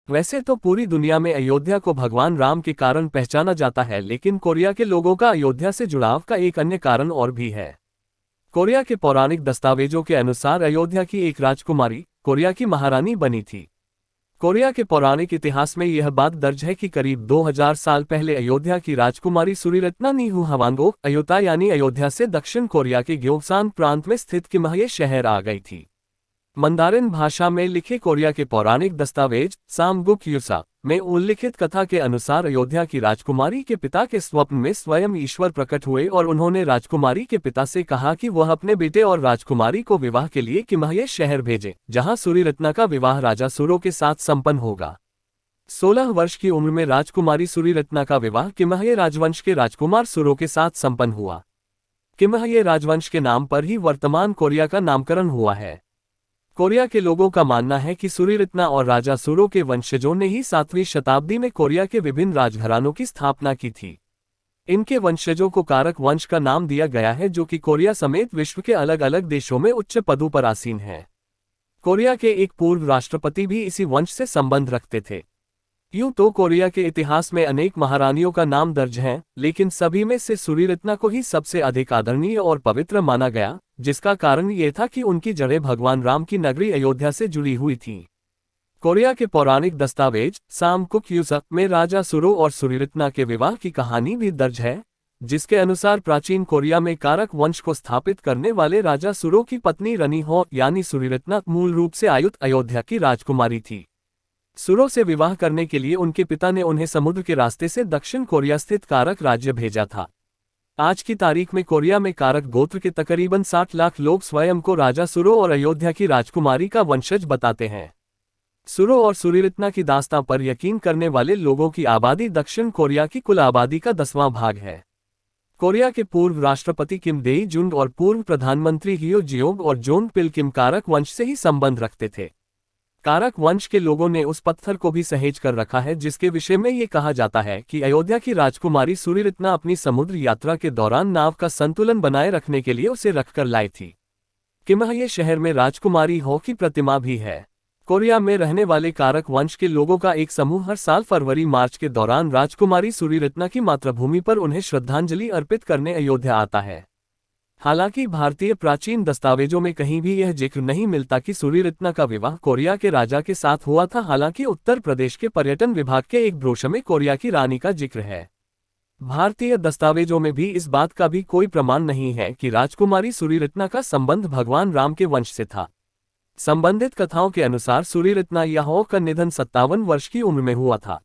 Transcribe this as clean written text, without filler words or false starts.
वैसे तो पूरी दुनिया में अयोध्या को भगवान राम के कारण पहचाना जाता है, लेकिन कोरिया के लोगों का अयोध्या से जुड़ाव का एक अन्य कारण और भी है। कोरिया के पौराणिक दस्तावेजों के अनुसार अयोध्या की एक राजकुमारी कोरिया की महारानी बनी थी। कोरिया के पौराणिक इतिहास में यह बात दर्ज है कि करीब 2000 साल पहले अयोध्या की राजकुमारी सूरीरत्ना नीहू हवांगो अयोता यानी अयोध्या से दक्षिण कोरिया के ग्योक्सान प्रांत में स्थित किम्हये शहर आ गई थी। मंदारिन भाषा में लिखे कोरिया के पौराणिक दस्तावेज सामगुक युसा में उल्लिखित कथा के अनुसार अयोध्या की राजकुमारी के पिता के स्वप्न में स्वयं ईश्वर प्रकट हुए और उन्होंने राजकुमारी के पिता से कहा कि वह अपने बेटे और राजकुमारी को विवाह के लिए किम्हये शहर भेजे, जहां सूरीरत्ना का विवाह राजा सुरो के साथ संपन्न होगा। 16 वर्ष की उम्र में राजकुमारी सूरीरत्ना का विवाह किम्हये राजवंश के राजकुमार सुरो के साथ संपन्न हुआ। किम्हये राजवंश के नाम पर ही वर्तमान कोरिया का नामकरण हुआ है। कोरिया के लोगों का मानना है कि सूरीरत्ना और राजा सुरो के वंशजों ने ही 7वीं शताब्दी में कोरिया के विभिन्न राजघरानों की स्थापना की थी। इनके वंशजों को कारक वंश का नाम दिया गया है, जो कि कोरिया समेत विश्व के अलग अलग देशों में उच्च पदों पर आसीन है। कोरिया के एक पूर्व राष्ट्रपति भी इसी वंश से संबंध रखते थे। यूं तो कोरिया के इतिहास में अनेक महारानियों का नाम दर्ज है, लेकिन सभी में से सूरीरत्ना को ही सबसे अधिक आदरणीय और पवित्र माना गया, जिसका कारण ये था कि उनकी जड़ें भगवान राम की नगरी अयोध्या से जुड़ी हुई थीं। कोरिया के पौराणिक दस्तावेज सामकुक युसक में राजा सुरो और सूरीरत्ना के विवाह की कहानी भी दर्ज है, जिसके अनुसार प्राचीन कोरिया में कारक वंश को स्थापित करने वाले राजा सुरो की पत्नी रनी हो यानी सूरीरत्ना मूल रूप से आयुध अयोध्या की राजकुमारी थी। सुरो से विवाह करने के लिए उनके पिता ने उन्हें समुद्र के रास्ते से दक्षिण कोरिया स्थित कारक राज्य भेजा था। आज की तारीख में कोरिया में कारक गोत्र के तकरीबन 60 लाख लोग स्वयं को राजा सुरो और अयोध्या की राजकुमारी का वंशज बताते हैं। सुरो और सूरीरत्ना की दास्तां पर यकीन करने वाले लोगों की आबादी दक्षिण कोरिया की कुल आबादी का 10वां भाग है। कोरिया के पूर्व राष्ट्रपति किम देई जुंग और पूर्व प्रधानमंत्री हियो जियोंग और जोन पिल किम कारक वंश से ही संबंध रखते थे। कारक वंश के लोगों ने उस पत्थर को भी सहेज कर रखा है जिसके विषय में ये कहा जाता है कि अयोध्या की राजकुमारी सूरीरत्ना अपनी समुद्र यात्रा के दौरान नाव का संतुलन बनाए रखने के लिए उसे रखकर लाई थी। किम्हये शहर में राजकुमारी हो की प्रतिमा भी है। कोरिया में रहने वाले कारक वंश के लोगों का एक समूह हर साल फरवरी मार्च के दौरान राजकुमारी सूरीरत्ना की मातृभूमि पर उन्हें श्रद्धांजलि अर्पित करने अयोध्या आता है। हालांकि भारतीय प्राचीन दस्तावेजों में कहीं भी यह जिक्र नहीं मिलता कि सूरीरत्ना का विवाह कोरिया के राजा के साथ हुआ था। हालांकि उत्तर प्रदेश के पर्यटन विभाग के एक ब्रोशर में कोरिया की रानी का जिक्र है। भारतीय दस्तावेजों में भी इस बात का भी कोई प्रमाण नहीं है कि राजकुमारी सूरीरत्ना का संबंध भगवान राम के वंश से था। संबंधित कथाओं के अनुसार सूरीरत्ना याहो का निधन 57 वर्ष की उम्र में हुआ था।